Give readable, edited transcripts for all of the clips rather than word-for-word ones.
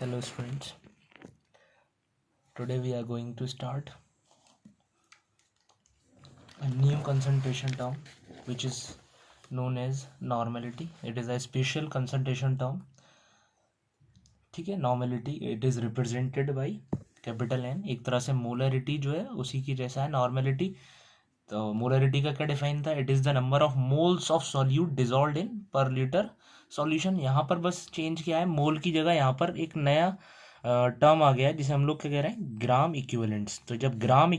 Hello students, today we are going to start a new concentration term which is known as normality. It is a special concentration term. ठीक है, normality it is represented by capital N. एक तरह से molarity जो है उसी की जैसा है नॉर्मेलिटी. तो मोलरिटी का क्या डिफाइन था? It is the number of moles of solute dissolved in per litre solution. यहाँ पर बस चेंज किया है, मोल की जगह यहाँ पर एक नया टर्म आ गया है जिसे हम लोग क्या कह रहे हैं, ग्राम इक्विवेलेंट्स. तो जब ग्राम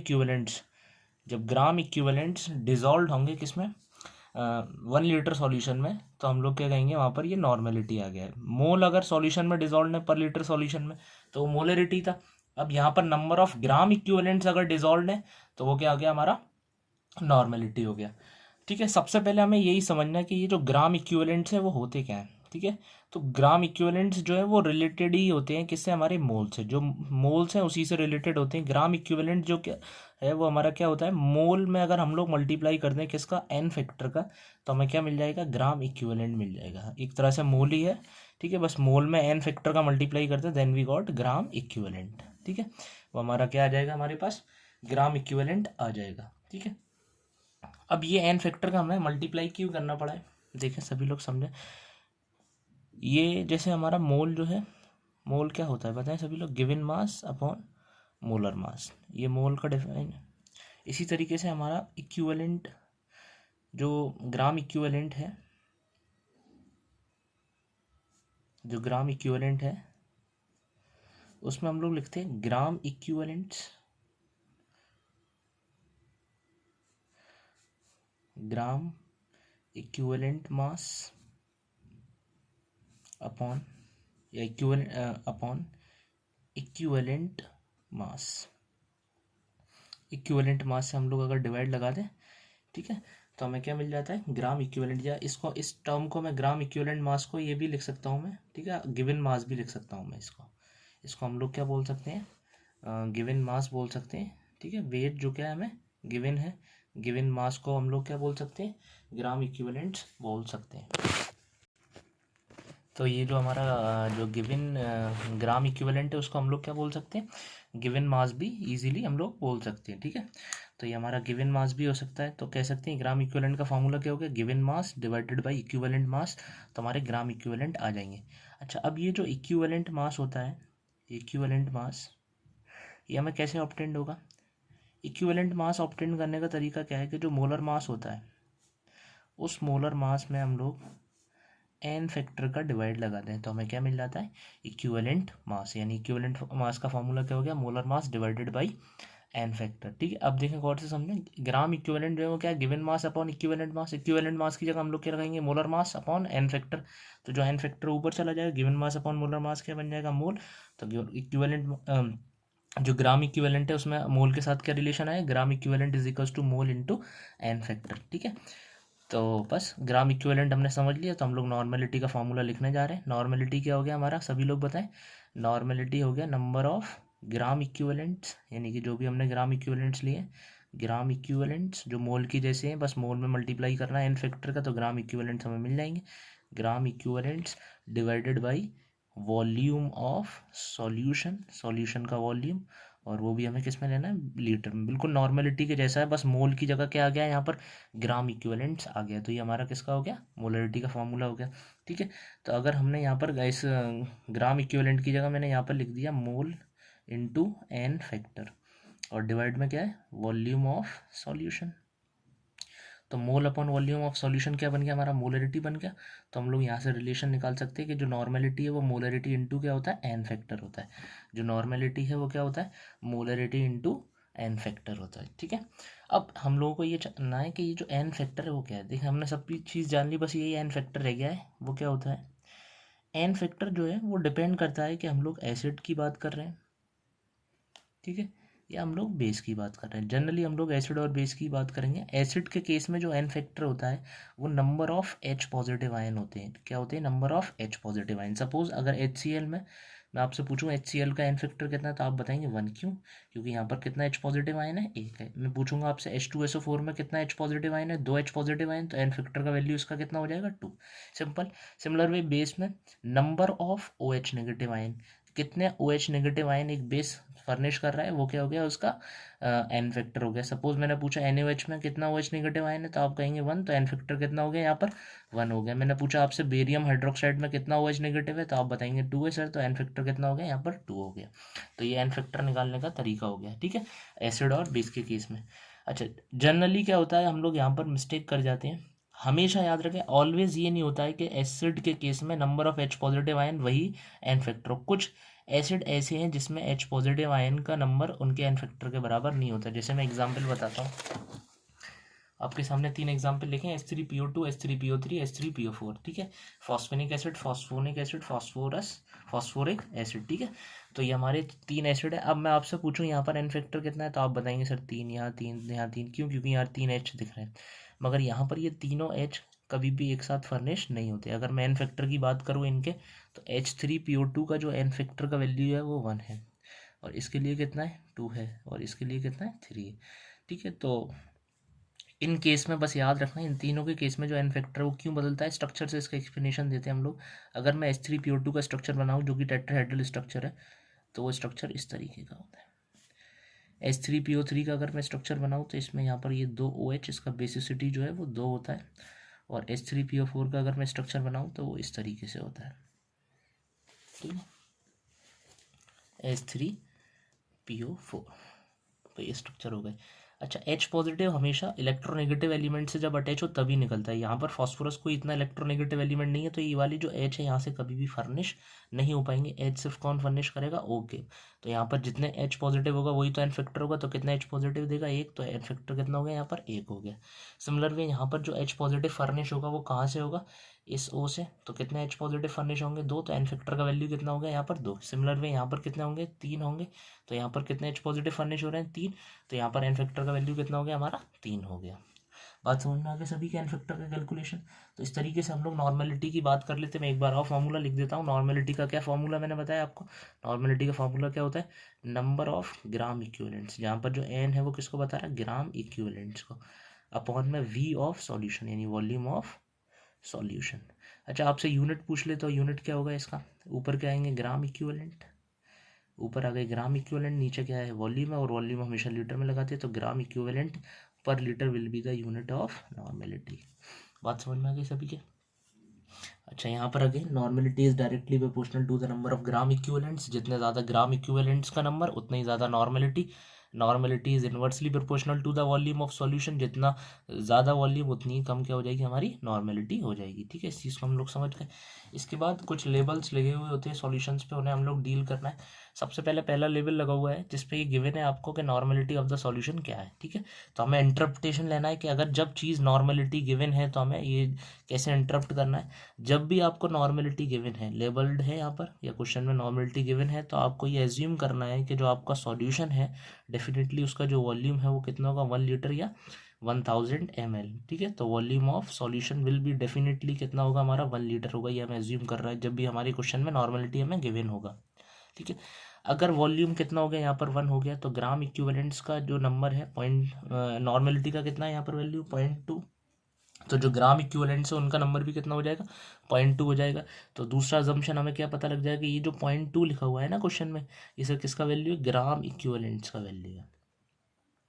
इक्विवेलेंट्स डिजॉल्व होंगे किसमें, 1 लीटर सॉल्यूशन में, तो हम लोग क्या कहेंगे, वहाँ पर ये नॉर्मेलिटी आ गया है. मोल अगर सॉल्यूशन में डिजॉल्व है पर लीटर सॉल्यूशन में तो वो मोलरिटी था. अब यहाँ पर नंबर ऑफ ग्राम इक्विवेलेंट्स अगर डिजॉल्व है तो वो क्या हो गया, हमारा नॉर्मेलिटी हो गया. ठीक है, सबसे पहले हमें यही समझना है कि ये जो ग्राम इक्विवेलेंट्स है वो होते क्या हैं. ठीक है, तो ग्राम इक्विवेलेंट्स जो है वो रिलेटेड ही होते हैं किससे, हमारे मोल से. जो मोल्स हैं उसी से रिलेटेड होते हैं. ग्राम इक्विवेलेंट जो क्या है वो हमारा क्या होता है, मोल में अगर हम लोग मल्टीप्लाई कर दें किसका, एन फैक्टर का, तो हमें क्या मिल जाएगा, ग्राम इक्विवेलेंट मिल जाएगा. एक तरह से मोल ही है. ठीक है, बस मोल में एन फैक्टर का मल्टीप्लाई करते हैं, then we got gram equivalent. ठीक है, वो हमारा क्या आ जाएगा, हमारे पास ग्राम इक्विवेलेंट आ जाएगा. ठीक है, अब ये एन फैक्टर का हमें मल्टीप्लाई क्यों करना पड़ा है, देखें सभी लोग समझें. ये जैसे हमारा मोल जो है, मोल क्या होता है बताएं सभी लोग, गिवन मास अपॉन मोलर मास. ये मोल का डिफाइन है. इसी तरीके से हमारा इक्विवेलेंट जो ग्राम इक्विवेलेंट है, जो ग्राम इक्विवेलेंट है उसमें हम लोग लिखते हैं gram equivalents, gram equivalent mass upon या equivalent upon equivalent mass. Equivalent mass से हम लोग अगर डिवाइड लगा दें, ठीक है, तो हमें क्या मिल जाता है, ग्राम इक्विवेलेंट. या इसको, इस टर्म को मैं ग्राम इक्विवेलेंट मास को ये भी लिख सकता हूँ मैं. ठीक है, गिवन मास भी लिख सकता हूँ मैं इसको हम लोग क्या बोल सकते हैं, गिवन मास बोल सकते हैं. ठीक है, वेट जो क्या है हमें गिवन है, गिवन मास को हम लोग क्या बोल सकते हैं, ग्राम इक्विवेलेंट्स बोल सकते हैं. तो ये जो हमारा जो गिवन ग्राम इक्विवेलेंट है उसको हम लोग क्या बोल सकते हैं, गिवन मास भी इजीली हम लोग बोल सकते हैं. ठीक है, तो ये हमारा गिवन मास भी हो सकता है. तो कह सकते हैं ग्राम इक्विवेलेंट का फॉर्मूला क्या हो गया, given mass divided by equivalent mass. तो हमारे ग्राम इक्विवेलेंट आ जाएंगे. अच्छा, अब ये जो इक्विवेलेंट मास होता है, इक्विवेलेंट मास ये हमें कैसे ऑब्टेंड होगा. इक्विवेलेंट मास ऑब्टेंड करने का तरीका क्या है कि जो मोलर मास होता है उस मोलर मास में हम लोग एन फैक्टर का डिवाइड लगा दें, तो हमें क्या मिल जाता है, इक्विवेलेंट मास. यानी इक्विवेलेंट मास का फॉर्मूला क्या हो गया, molar mass divided by N factor. ठीक है, अब देखें गौर से समझें, ग्राम इक्विवेलेंट जो है वो क्या है, given mass upon equivalent mass. Equivalent mass की जगह हम लोग क्या लगाएंगे, molar mass upon N factor. तो जो एन फैक्टर ऊपर चला जाएगा, given mass upon molar mass क्या बन जाएगा, मोल. तो इक्विवेलेंट जो ग्राम इक्विवेलेंट है उसमें मोल के साथ क्या रिलेशन है, gram equivalent is equals to mole into N factor. ठीक है, तो बस ग्राम इक्विवेलेंट हमने समझ लिया. तो हम लोग नॉर्मेलिटी का फॉर्मूला लिखने जा रहे हैं. नॉर्मेलिटी क्या हो गया हमारा, सभी लोग बताएं. नॉर्मेलिटी हो गया नंबर ऑफ ग्राम इक्विवेलेंट्स, यानी कि जो भी हमने ग्राम इक्विवेलेंट्स लिए, ग्राम इक्विवेलेंट्स जो मोल की जैसे हैं, बस मोल में मल्टीप्लाई करना है एन फैक्टर का, तो ग्राम इक्विवेलेंट्स हमें मिल जाएंगे. Gram equivalents divided by volume of solution, solution का वॉल्यूम, और वो भी हमें किस में लेना है, लीटर में. बिल्कुल नॉर्मेलिटी के जैसा है, बस मोल की जगह क्या आ गया यहाँ पर, ग्राम इक्विवेलेंट्स आ गया. तो ये हमारा किसका हो गया, मोलरिटी का फॉर्मूला हो गया. ठीक है, तो अगर हमने यहाँ पर इस ग्राम इक्विवेलेंट की जगह मैंने यहाँ पर लिख दिया मोल इनटू एन फैक्टर, और डिवाइड में क्या है, वॉल्यूम ऑफ सॉल्यूशन. तो mole upon volume of solution क्या बन गया, हमारा मोलरिटी बन गया. तो हम लोग यहाँ से रिलेशन निकाल सकते हैं कि जो नॉर्मेलिटी है वो मोलरिटी इंटू क्या होता है, एन फैक्टर होता है. जो नॉर्मेलिटी है वो क्या होता है, मोलरिटी इंटू एन फैक्टर होता है. ठीक है, अब हम लोगों को ये जानना है कि ये जो एन फैक्टर है वो क्या है. देखिए हमने सब चीज़ जान ली, बस यही एन फैक्टर रह गया है. वो क्या होता है, एन फैक्टर जो है वो डिपेंड करता है कि हम लोग एसिड की बात कर रहे हैं, ठीक है, या हम लोग बेस की बात कर रहे हैं. जनरली हम लोग एसिड और बेस की बात करेंगे. एसिड के केस में जो एन फैक्टर होता है वो number of H positive ion होते हैं. क्या होते हैं, number of H positive ion. Suppose अगर HCl में मैं आपसे पूछूं HCl का एन फैक्टर कितना है, तो आप बताएंगे 1. क्यों, क्योंकि यहाँ पर कितना एच पॉजिटिव आयन है, 1 है. मैं पूछूंगा आपसे H2SO4 में कितना एच पॉजिटिव आयन है, 2 एच पॉजिटिव आयन, तो एन फैक्टर का वैल्यू इसका कितना हो जाएगा, 2. सिंपल. सिमिलर वे बेस में number of OH negative ion, कितने OH नेगेटिव आयन एक बेस फर्निश कर रहा है, वो क्या हो गया उसका एन फैक्टर हो गया। सपोज मैंने पूछा NaOH में कितना OH नेगेटिव आयन है, तो आप कहेंगे 1, तो एन फैक्टर कितना हो गया यहाँ पर 1 हो गया। मैंने पूछा आपसे बेरियम हाइड्रोक्साइड में कितना OH नेगेटिव है, तो आप बताएंगे 2 है सर, तो एन फैक्टर कितना हो गया यहाँ पर 2 हो गया। तो ये एन फैक्टर निकालने का तरीका हो गया, ठीक है, एसिड और बेस के केस में। अच्छा, जनरली क्या होता है, हम लोग यहाँ पर मिस्टेक कर जाते हैं। हमेशा याद रखें, ऑलवेज ये नहीं होता है कि एसिड के केस में number of H positive ion वही एन फैक्टर हो। कुछ एसिड ऐसे हैं जिसमें H पॉजिटिव आयन का नंबर उनके एन फैक्टर के बराबर नहीं होता। जैसे मैं एग्जांपल बताता हूँ, आपके सामने 3 एग्जाम्पल लिखे हैं, H3PO2, H3PO3, H3PO4, ठीक है। फॉस्फेनिक एसिड, फास्फोनिक एसिड, फास्फोरिक एसिड, ठीक है। तो ये हमारे 3 एसिड है। अब मैं आपसे पूछूं यहाँ पर एन फैक्टर कितना है, तो आप बताएंगे सर 3, यहाँ 3, यहाँ 3। क्यों? क्योंकि यहाँ 3 H दिख रहे हैं, मगर यहाँ पर ये तीनों H कभी भी एक साथ फर्निश नहीं होते। अगर मैं एन फैक्टर की बात करूँ इनके, तो H3PO2 का जो एन फैक्टर का वैल्यू है वो 1 है, और इसके लिए कितना है 2 है, और इसके लिए कितना है 3 है, ठीक है। तो इन केस में बस याद रखना, इन तीनों के केस में जो एन फैक्टर वो क्यों बदलता है, स्ट्रक्चर से इसका एक्सप्लेनेशन देते हैं हम लोग। अगर मैं H3PO2 का स्ट्रक्चर बनाऊँ जो कि टेट्राहेड्रल स्ट्रक्चर है, तो वो स्ट्रक्चर इस तरीके का होता है। H3PO3 का अगर मैं स्ट्रक्चर बनाऊँ तो इसमें यहाँ पर ये 2 OH, इसका बेसिसिटी जो है वो 2 होता है। और H3PO4 का अगर मैं स्ट्रक्चर बनाऊँ तो वो इस तरीके से होता है, ठीक है, H3PO4। तो ये स्ट्रक्चर हो गए। अच्छा, H पॉजिटिव हमेशा इलेक्ट्रोनेगेटिव एलिमेंट से जब अटैच हो तभी निकलता है। यहाँ पर फॉस्फोरस कोई इतना इलेक्ट्रोनेगेटिव एलिमेंट नहीं है, तो ये वाली जो H है यहाँ से कभी भी फर्निश नहीं हो पाएंगे। H सिर्फ कौन फर्निश करेगा, ओके। तो यहाँ पर जितने H पॉजिटिव होगा वही तो एन फैक्टर होगा, तो कितना H पॉजिटिव देगा 1, तो एन फैक्टर कितना हो गया यहाँ पर 1 हो गया। सिमिलर वे यहाँ पर जो H पॉजिटिव फर्निश होगा वो कहाँ से होगा, इस O से, तो कितने H पॉजिटिव फर्निश होंगे 2, तो एन फैक्टर का वैल्यू कितना हो गया यहाँ पर 2। सिमिलर वे यहाँ पर कितने होंगे 3 होंगे, तो यहाँ पर कितने H पॉजिटिव फर्निश हो रहे हैं 3, तो यहाँ पर एन फैक्टर का वैल्यू कितना हो गया हमारा 3 हो गया। बात समझ में आ गई सभी के एन फैक्टर का कैलकुलेशन। तो इस तरीके से हम लोग नॉर्मेलिटी की बात कर लेते हैं। मैं एक बार और फार्मूला लिख देता हूँ। नॉर्मेलिटी का क्या फार्मूला मैंने बताया आपको, नॉर्मेलिटी का फार्मूला क्या होता है, नंबर ऑफ ग्राम इक्विवेलेंट्स, जहाँ पर जो एन है वो किसको बता रहा है, ग्राम इक्विवेलेंट्स को, अपॉन में V ऑफ सॉल्यूशन, यानी वॉल्यूम ऑफ सॉल्यूशन। अच्छा, आपसे यूनिट पूछ ले तो यूनिट क्या होगा इसका, ऊपर क्या आएंगे ग्राम इक्विवेलेंट, ऊपर आ गए ग्राम इक्विवेलेंट, नीचे क्या है वॉल्यूम है, और वॉल्यूम हमेशा लीटर में लगाते हैं, तो ग्राम इक्विवेलेंट पर litre will be the unit of normality. बात समझ में आ गई सभी के। अच्छा, यहाँ पर again normality is directly proportional to the number of gram equivalents, जितने ज़्यादा ग्राम इक्विवेलेंट्स का नंबर उतना ही ज़्यादा normality. Normality is inversely proportional to the volume of solution, जितना ज़्यादा वॉल्यूम उतनी ही कम क्या हो जाएगी हमारी नॉर्मेलिटी हो जाएगी, ठीक है। इस चीज़ को हम लोग समझ गए। इसके बाद कुछ लेबल्स लगे हुए होते हैं सॉल्यूशंस पे, उन्हें हम लोग डील करना है। सबसे पहले पहला लेबल लगा हुआ है जिसपे ये गिवन है आपको कि नॉर्मेलिटी ऑफ द सॉल्यूशन क्या है, ठीक है। तो हमें इंटरप्रिटेशन लेना है कि अगर जब चीज़ नॉर्मेलिटी गिवन है तो हमें ये कैसे इंटरप्ट करना है। जब भी आपको नॉर्मेलिटी गिवन है, लेबल्ड है यहाँ पर या क्वेश्चन में नॉर्मेलिटी गिवन है, तो आपको ये एज्यूम करना है कि जो आपका सॉल्यूशन है डेफिनेटली उसका जो वॉल्यूम है वो कितना होगा 1 लीटर या 1000 ml, ठीक है। तो volume of solution will be definitely कितना होगा हमारा 1 लीटर होगा, ये हमें एज्यूम कर रहा है जब भी हमारे क्वेश्चन में नॉर्मेलिटी हमें गिवन होगा, ठीक है। अगर वॉल्यूम कितना हो गया यहाँ पर 1 हो गया, तो ग्राम इक्विवेलेंट्स का जो नंबर है पॉइंट, नॉर्मेलिटी का कितना है यहाँ पर वैल्यू 0.2, तो जो ग्राम इक्विवेलेंट्स है उनका नंबर भी कितना हो जाएगा 0.2 हो जाएगा। तो दूसरा अजम्पशन हमें क्या पता लग जाएगा, ये जो 0.2 लिखा हुआ है ना क्वेश्चन में, इसे किसका वैल्यू है, ग्राम इक्विवेलेंट्स का वैल्यू है।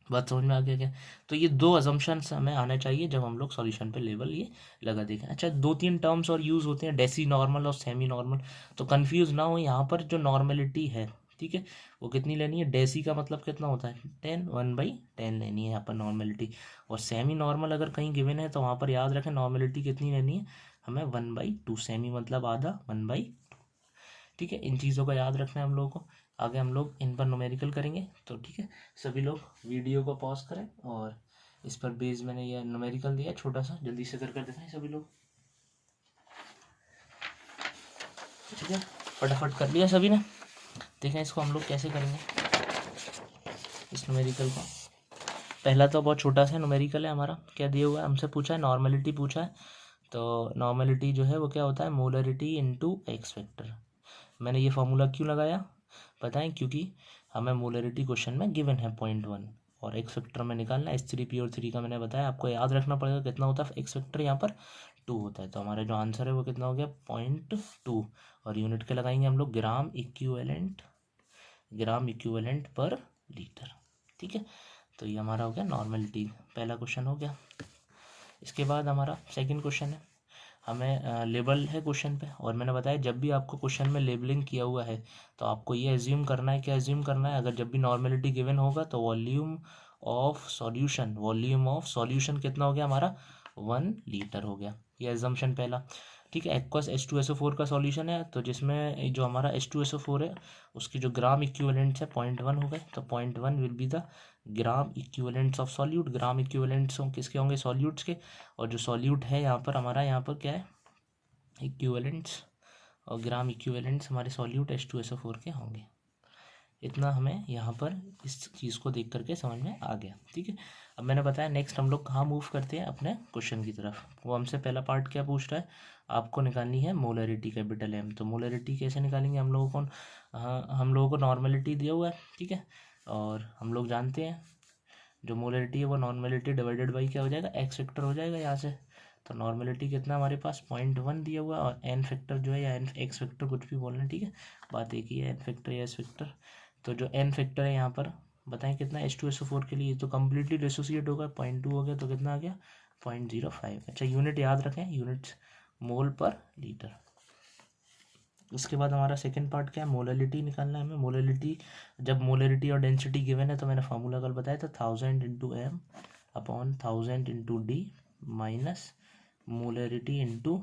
बात समझ में आ गया क्या। तो ये 2 अजम्पशंस हमें आने चाहिए जब हम लोग सॉल्यूशन पे लेवल ये लगा देखें। अच्छा, 2-3 टर्म्स और यूज़ होते हैं, डेसी नॉर्मल और सेमी नॉर्मल, तो कंफ्यूज ना हो। यहाँ पर जो नॉर्मेलिटी है, ठीक है, वो कितनी लेनी है, डेसी का मतलब कितना होता है 10, 1/10 लेनी है यहाँ पर नॉर्मेलिटी। और सेमी नॉर्मल अगर कहीं गिवन है तो वहाँ पर याद रखें नॉर्मेलिटी कितनी लेनी है हमें 1/2, सेमी मतलब आधा 1/2, ठीक है। इन चीज़ों का याद रखना है हम लोगों को। आगे हम लोग इन पर न्यूमेरिकल करेंगे, तो ठीक है, सभी लोग वीडियो को पॉज करें और इस पर बेस मैंने ये न्यूमेरिकल दिया छोटा सा, जल्दी से कर दिखाएं सभी लोग, ठीक है। फटाफट कर लिया सभी ने, देखें इसको हम लोग कैसे करेंगे इस न्यूमेरिकल को। पहला तो बहुत छोटा सा न्यूमेरिकल है हमारा, क्या दिया हुआ है, हमसे पूछा है नॉर्मेलिटी पूछा है, तो नॉर्मेलिटी जो है वो क्या होता है, मोलरिटी इनटू एक्स फैक्टर। मैंने ये फार्मूला क्यों लगाया बताएं, क्योंकि हमें मोलरिटी क्वेश्चन में गिवन है 0.1 और एक्स फैक्टर में निकालना है। H3PO3 का मैंने बताया आपको याद रखना पड़ेगा कितना होता है एक्स फैक्टर, यहाँ पर 2 होता है, तो हमारा जो आंसर है वो कितना हो गया 0.2, और यूनिट के लगाएंगे हम लोग ग्राम इक्विवेलेंट पर लीटर, ठीक है। तो ये हमारा हो गया नॉर्मेलिटी, पहला क्वेश्चन हो गया। इसके बाद हमारा सेकंड क्वेश्चन है, हमें लेबल है क्वेश्चन पे, और मैंने बताया जब भी आपको क्वेश्चन में लेबलिंग किया हुआ है तो आपको ये एज्यूम करना है, क्या एज्यूम करना है, अगर जब भी नॉर्मेलिटी गिवन होगा तो वॉल्यूम ऑफ सॉल्यूशन कितना हो गया हमारा 1 लीटर हो गया, ये एजम्पशन पहला, ठीक है। एक्वस H2SO4 का सॉल्यूशन है, तो जिसमें जो हमारा H2SO4 है उसकी जो ग्राम इक्विवेलेंट्स है 0.1 हो गए, तो 0.1 will be the gram equivalents of solute. Gram equivalents किसके होंगे, सॉल्यूट्स के, और जो सॉल्यूट है यहाँ पर हमारा, यहाँ पर क्या है इक्विवेलेंट्स, और ग्राम इक्विवेलेंट्स हमारे सॉल्यूट H2SO4 के होंगे। इतना हमें यहाँ पर इस चीज़ को देख करके समझ में आ गया, ठीक है। अब मैंने बताया नेक्स्ट हम लोग कहाँ मूव करते हैं, अपने क्वेश्चन की तरफ। वो हमसे पहला पार्ट क्या पूछ रहा है, आपको निकालनी है मोलरिटी कैपिटल M। तो मोलरिटी कैसे निकालेंगे, हम लोगों को नॉर्मेलिटी दिया हुआ है, ठीक है, और हम लोग जानते हैं जो मोलरिटी है वो नॉर्मेलिटी डिवाइडेड बाई क्या हो जाएगा, एक्स फैक्टर हो जाएगा यहाँ से। तो नॉर्मेलिटी कितना हमारे पास 0.1 दिया हुआ है, और एन फैक्टर जो है या एक्स फैक्टर कुछ भी बोलना, ठीक है, बात एक ही है, एन फैक्टर या एस फैक्टर। तो जो एन फैक्टर है यहाँ पर बताएं कितना H2SO4 के लिए, तो कम्प्लीटली डिसोसिएट होगा, 0.2 हो गया, तो कितना आ गया 0.05। अच्छा यूनिट याद रखें, यूनिट्स मोल पर लीटर। उसके बाद हमारा सेकंड पार्ट क्या है, मोलरिटी निकालना है हमें। मोलरिटी, जब मोलरिटी और डेंसिटी गिवन है तो मैंने फार्मूला कल बताया था 1000 into M upon 1000 into D minus molarity into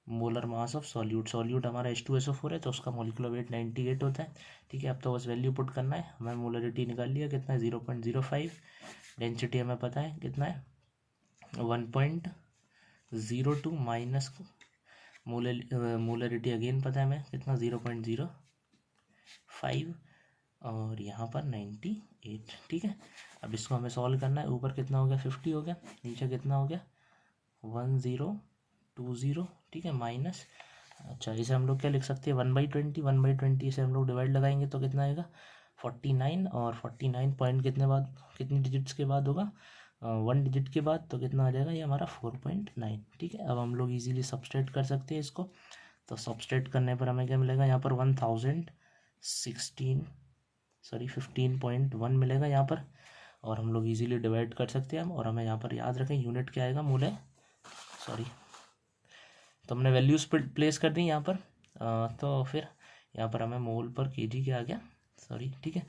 molar mass of solute हमारा H2SO4 है तो उसका मॉलिक्यूलर वेट 98 होता है, ठीक है। अब तो बस वैल्यू पुट करना है, हमें मोलरिटी निकाल लिया कितना है 0.05, डेंसिटी हमें पता है कितना है 1.02 माइनस मोलरिटी अगेन पता है हमें कितना 0.05, और यहाँ पर 98, ठीक है। अब इसको हमें सॉल्व करना है, ऊपर कितना हो गया 50 हो गया, नीचे कितना हो गया 1020, ठीक है, माइनस, अच्छा इसे हम लोग क्या लिख सकते हैं 1/20 से हम लोग डिवाइड लगाएंगे तो कितना आएगा 49, और 49 पॉइंट कितनी डिजिट्स के बाद होगा 1 डिजिट के बाद, तो कितना आ जाएगा ये हमारा 4.9, ठीक है। अब हम लोग इजीली सब्सट्रैक्ट कर सकते हैं इसको, तो सब्सट्रैक्ट करने पर हमें क्या मिलेगा यहाँ पर 15.1 मिलेगा यहाँ पर, और हम लोग इजीली डिवाइड कर सकते हैं। और हमें यहाँ पर याद रखें यूनिट क्या आएगा, मोल है, तो हमने वैल्यूज प्लेस कर दी यहाँ पर, तो फिर यहाँ पर हमें मोल पर केजी क्या आ गया, ठीक है।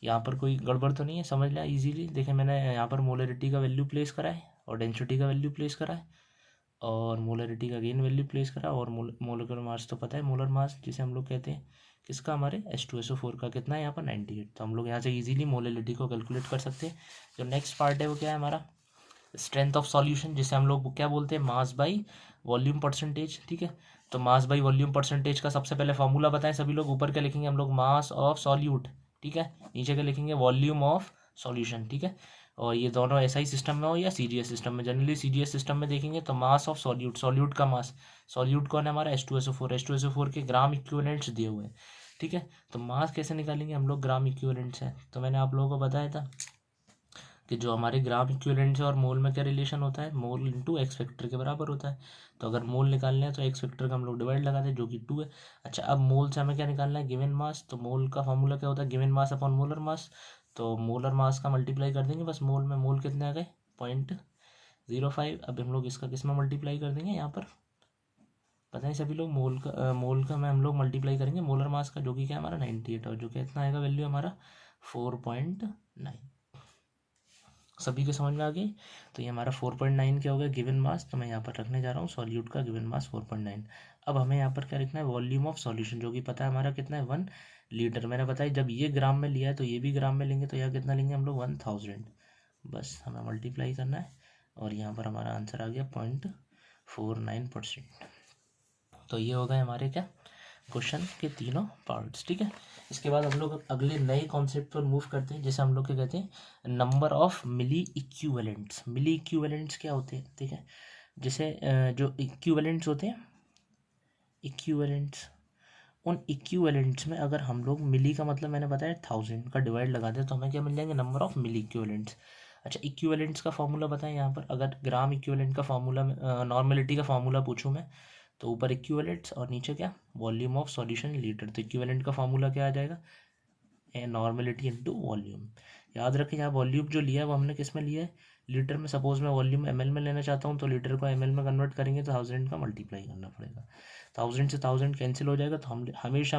यहाँ पर कोई गड़बड़ तो नहीं है, समझ लिया इजीली। देखें मैंने यहाँ पर मोलरिटी का वैल्यू प्लेस करा है, और डेंसिटी का वैल्यू प्लेस करा है, और मोलरिटी का अगेन वैल्यू प्लेस करा, और मोलर मास तो पता है, मोलर मास जिसे हम लोग कहते हैं किसका, हमारे H2SO4 का कितना है यहाँ पर 98। तो हम लोग यहाँ से इजीली मोलरिटी को कैलकुलेट कर सकते हैं। जो नेक्स्ट पार्ट है वो क्या है हमारा, स्ट्रेंथ ऑफ सॉल्यूशन, जिसे हम लोग क्या बोलते हैं, मास बाई वॉल्यूम परसेंटेज, ठीक है। तो मास बाई वॉल्यूम परसेंटेज का सबसे पहले फॉर्मूला बताएं सभी लोग, ऊपर क्या लिखेंगे हम लोग, मास ऑफ सॉल्यूट, ठीक है, नीचे क्या लिखेंगे, वॉल्यूम ऑफ सॉल्यूशन, ठीक है। और ये दोनों SI सिस्टम में हो या CGS सिस्टम में, जनरली CGS सिस्टम में देखेंगे तो मास ऑफ सॉल्यूट का मास, सॉल्यूट कौन है हमारा H2SO4 के ग्राम इक्विवेलेंट्स दिए हुए हैं, ठीक है। तो मास कैसे निकालेंगे हम लोग, ग्राम इक्विवेलेंट्स है, तो मैंने आप लोगों को बताया था कि जो हमारे ग्राम इक्विवेलेंट्स है और मोल में क्या रिलेशन होता है, मोल इंटू एक्स फैक्टर के बराबर होता है। तो अगर मोल निकालना है तो एक्स फैक्टर का हम लोग डिवाइड लगाते हैं जो कि 2 है। अच्छा अब मोल से हमें क्या निकालना है, गिवन मास, तो मोल का फॉर्मूला क्या होता है, गिवन मास अपॉन मोलर मास, तो मोलर मास का मल्टीप्लाई कर देंगे बस मोल में, मोल कितने आ गए 0.05। अब हम लोग इसका किस में मल्टीप्लाई कर देंगे, यहाँ पर पता है सभी लोग, मोल का में हम लोग मल्टीप्लाई करेंगे मोलर मास का, जो कि क्या हमारा 98, और जो कि इतना आएगा वैल्यू हमारा 4.9। सभी के समझ में आ गई। तो ये हमारा 4.9 क्या हो गया गिवन मास, तो मैं यहाँ पर रखने जा रहा हूँ सॉल्यूट का गिवन मास 4.9। अब हमें यहाँ पर क्या लिखना है, वॉल्यूम ऑफ सॉल्यूशन, जो कि पता है हमारा कितना है 1 लीटर। मैंने बताया जब ये ग्राम में लिया है तो ये भी ग्राम में लेंगे, तो यहाँ कितना लेंगे हम लोग 1000, बस हमें मल्टीप्लाई करना है, और यहाँ पर हमारा आंसर आ गया 0.49%। तो ये हो गए हमारे क्या क्वेश्चन के तीनों पार्ट्स, ठीक है। इसके बाद हम लोग अगले नए कॉन्सेप्ट पर मूव करते हैं, जैसे हम लोग क्या कहते हैं, number of milli equivalents. Milli equivalents क्या होते हैं, ठीक है, जैसे जो इक्विवेलेंट्स होते हैं, इक्विवेलेंट्स, उन इक्विवेलेंट्स में अगर हम लोग मिली का मतलब मैंने बताया 1000 का डिवाइड लगाते हैं तो हमें क्या मिल जाएंगे, नंबर ऑफ मिली इक्विवेलेंट्स। अच्छा इक्विवेलेंट्स का फॉर्मूला बताएं यहाँ पर, अगर ग्राम इक्विवेलेंट का फॉर्मूला, नॉर्मेलिटी का फॉर्मूला पूछूं मैं तो ऊपर इक्विवेलेंट्स और नीचे क्या, वॉल्यूम ऑफ सॉल्यूशन लीटर। तो इक्विवेलेंट का फॉर्मूला क्या आ जाएगा, नॉर्मेलिटी इनटू वॉल्यूम। याद रखें यहाँ वॉल्यूम जो लिया है वो हमने किस में लिया है, लीटर में। सपोज मैं वॉल्यूम एमएल में लेना चाहता हूँ तो लीटर को एमएल में कन्वर्ट करेंगे तो 1000 का मल्टीप्लाई करना पड़ेगा। 1000 से 1000 कैंसिल हो जाएगा। तो हम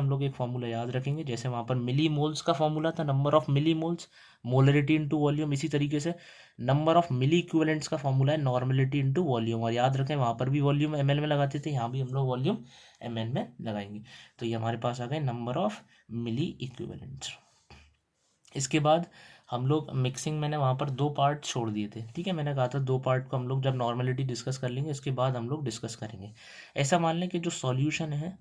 लोग एक फॉर्मूला याद रखेंगे, जैसे वहाँ पर मिली मोल्स का फॉर्मूला था, number of milli moles, molarity into volume. इसी तरीके से नंबर ऑफ मिली इक्विवेलेंट्स का फॉर्मूला है नॉर्मेलिटी इंटू वॉल्यूम। और याद रखें वहाँ पर भी वॉल्यूम एमएल में लगाते थे, यहाँ भी हम लोग वॉल्यूम एमएल में लगाएंगे। तो ये हमारे पास आ गए नंबर ऑफ मिली इक्विवेलेंट्स। इसके बाद हम लोग मिक्सिंग, मैंने वहाँ पर 2 पार्ट छोड़ दिए थे, ठीक है। मैंने कहा था 2 पार्ट को हम लोग जब नॉर्मेलिटी डिस्कस कर लेंगे इसके बाद हम लोग डिस्कस करेंगे। ऐसा मान लें कि जो सॉल्यूशन है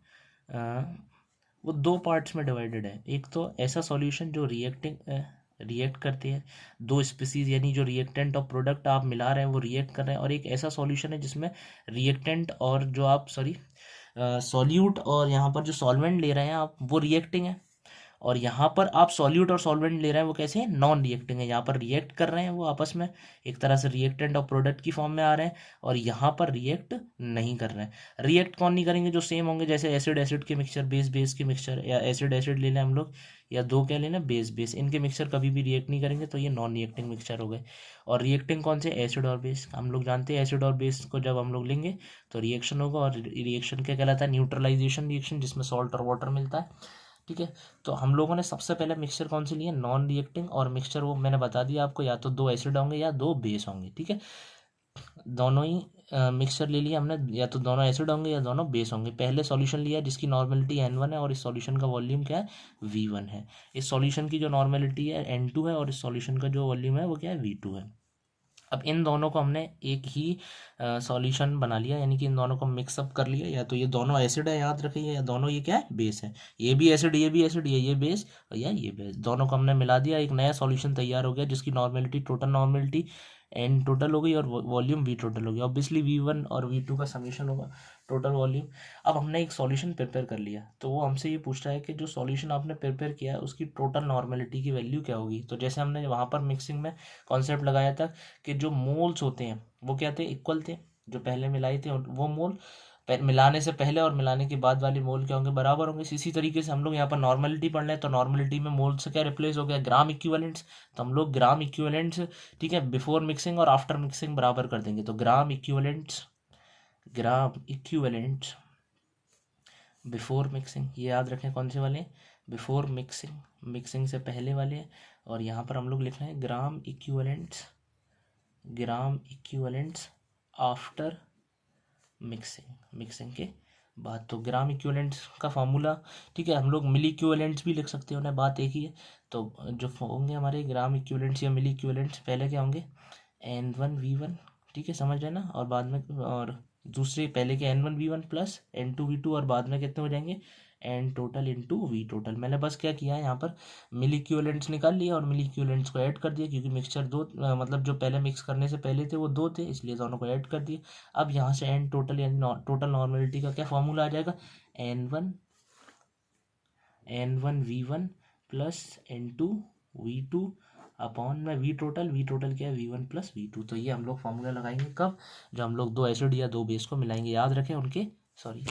वो 2 पार्ट्स में डिवाइडेड है। एक तो ऐसा सॉल्यूशन जो रिएक्ट करते हैं, 2 स्पीसीज, यानी जो रिएक्टेंट और प्रोडक्ट आप मिला रहे हैं वो रिएक्ट कर रहे हैं। और एक ऐसा सॉल्यूशन है जिसमें रिएक्टेंट और जो आप सॉल्यूट और यहाँ पर जो सॉल्वेंट ले रहे हैं आप वो रिएक्टिंग है, और यहाँ पर आप सॉल्यूट और सॉल्वेंट ले रहे हैं वो कैसे हैं, नॉन रिएक्टिंग है। यहाँ पर रिएक्ट कर रहे हैं वो आपस में, एक तरह से रिएक्टेंट और प्रोडक्ट की फॉर्म में आ रहे हैं, और यहाँ पर रिएक्ट नहीं कर रहे हैं। रिएक्ट कौन नहीं करेंगे, जो सेम होंगे, जैसे एसिड एसिड के मिक्सचर, बेस बेस के मिक्सचर, या एसिड एसिड ले लें हम लोग, या 2 क्या लेना, बेस बेस, इनके मिक्सचर कभी भी रिएक्ट नहीं करेंगे, तो ये नॉन रिएक्टिंग मिक्सचर हो गए। और रिएक्टिंग कौन से, एसिड और बेस। हम लोग जानते हैं एसिड और बेस को जब हम लोग लेंगे तो रिएक्शन होगा, और रिएक्शन क्या कहलाता है, न्यूट्रलाइजेशन रिएक्शन, जिसमें सॉल्ट और वाटर मिलता है, ठीक है। तो हम लोगों ने सबसे पहले मिक्सचर कौन से लिए, नॉन रिएक्टिंग। और मिक्सचर वो मैंने बता दिया आपको, या तो 2 एसिड होंगे या 2 बेस होंगे, ठीक है। दोनों ही मिक्सचर ले लिया हमने, या तो दोनों एसिड होंगे या दोनों बेस होंगे। पहले सॉल्यूशन लिया जिसकी नॉर्मेलिटी N1 है और इस सॉल्यूशन का वॉल्यूम क्या है, V1 है। इस सॉल्यूशन की जो नॉर्मेलिटी है N2 है, और इस सॉल्यूशन का जो वॉल्यूम है वो क्या है, V2 है। अब इन दोनों को हमने एक ही सॉल्यूशन बना लिया, यानी कि इन दोनों को मिक्सअप कर लिया। या तो ये दोनों एसिड है, याद रखिए, या दोनों ये क्या है, बेस है। ये भी एसिड, ये भी एसिड, ये बेस, और ये बेस, दोनों को हमने मिला दिया, एक नया सॉल्यूशन तैयार हो गया जिसकी normality, total normality N total हो गई और वॉल्यूम वी टोटल हो गया। ऑब्वियसली V1 और V2 का समीशन होगा टोटल वॉल्यूम। अब हमने एक सॉल्यूशन प्रिपेयर कर लिया, तो वो हमसे ये पूछ रहा है कि जो सॉल्यूशन आपने प्रिपेयर किया है उसकी टोटल नॉर्मेलिटी की वैल्यू क्या होगी। तो जैसे हमने वहाँ पर मिक्सिंग में कॉन्सेप्ट लगाया था कि जो मोल्स होते हैं वो क्या थे, इक्वल थे। जो पहले मिलाए थे वो मोल मिलाने से पहले और मिलाने के बाद वाले मोल क्या होंगे, बराबर होंगे। इसी तरीके से हम लोग यहाँ पर नॉर्मेलिटी पढ़ रहे हैं, तो नॉर्मेलिटी में मोल से क्या रिप्लेस हो गया, ग्राम इक्विवेलेंट्स। तो हम लोग ग्राम इक्विवेलेंट्स, ठीक है, बिफोर मिक्सिंग और आफ्टर मिक्सिंग बराबर कर देंगे। तो ग्राम इक्विवेलेंट्स बिफोर मिक्सिंग, ये याद रखें कौन से वाले, बिफोर मिक्सिंग, मिक्सिंग से पहले वाले। और यहाँ पर हम लोग लिख रहे हैं gram equivalents after mixing, mixing के बाद। तो ग्राम इक्विवेलेंट्स का फॉर्मूला, ठीक है, हम लोग मिली इक्विवेलेंट्स भी लिख सकते हैं, उन्हें बात एक ही है। तो जो होंगे हमारे ग्राम इक्विवेलेंट्स या मिली इक्विवेलेंट्स, पहले क्या होंगे, N1V1, ठीक है, समझ रहे ना। और बाद में, और दूसरे पहले के N1V1 प्लस N2V2, और बाद में कितने हो जाएंगे, N total into V total. मैंने बस क्या किया है यहाँ पर, मिली इक्विवेलेंट्स निकाल लिया और मिली इक्विवेलेंट्स को ऐड कर दिया, क्योंकि मिक्सचर दो, मतलब जो पहले मिक्स करने से पहले थे वो 2 थे, इसलिए दोनों को ऐड कर दिया। अब यहाँ से N टोटल यानी टोटल नॉर्मेलिटी का क्या फॉर्मूला आ जाएगा, N1V1 प्लस N2V2 अपॉन में वी टोटल क्या है, V1 प्लस V2। तो ये हम लोग फॉर्मूला लगाएंगे कब, जब हम लोग 2 एसिड या 2 बेस को मिलाएंगे। याद रखें उनके, सॉरी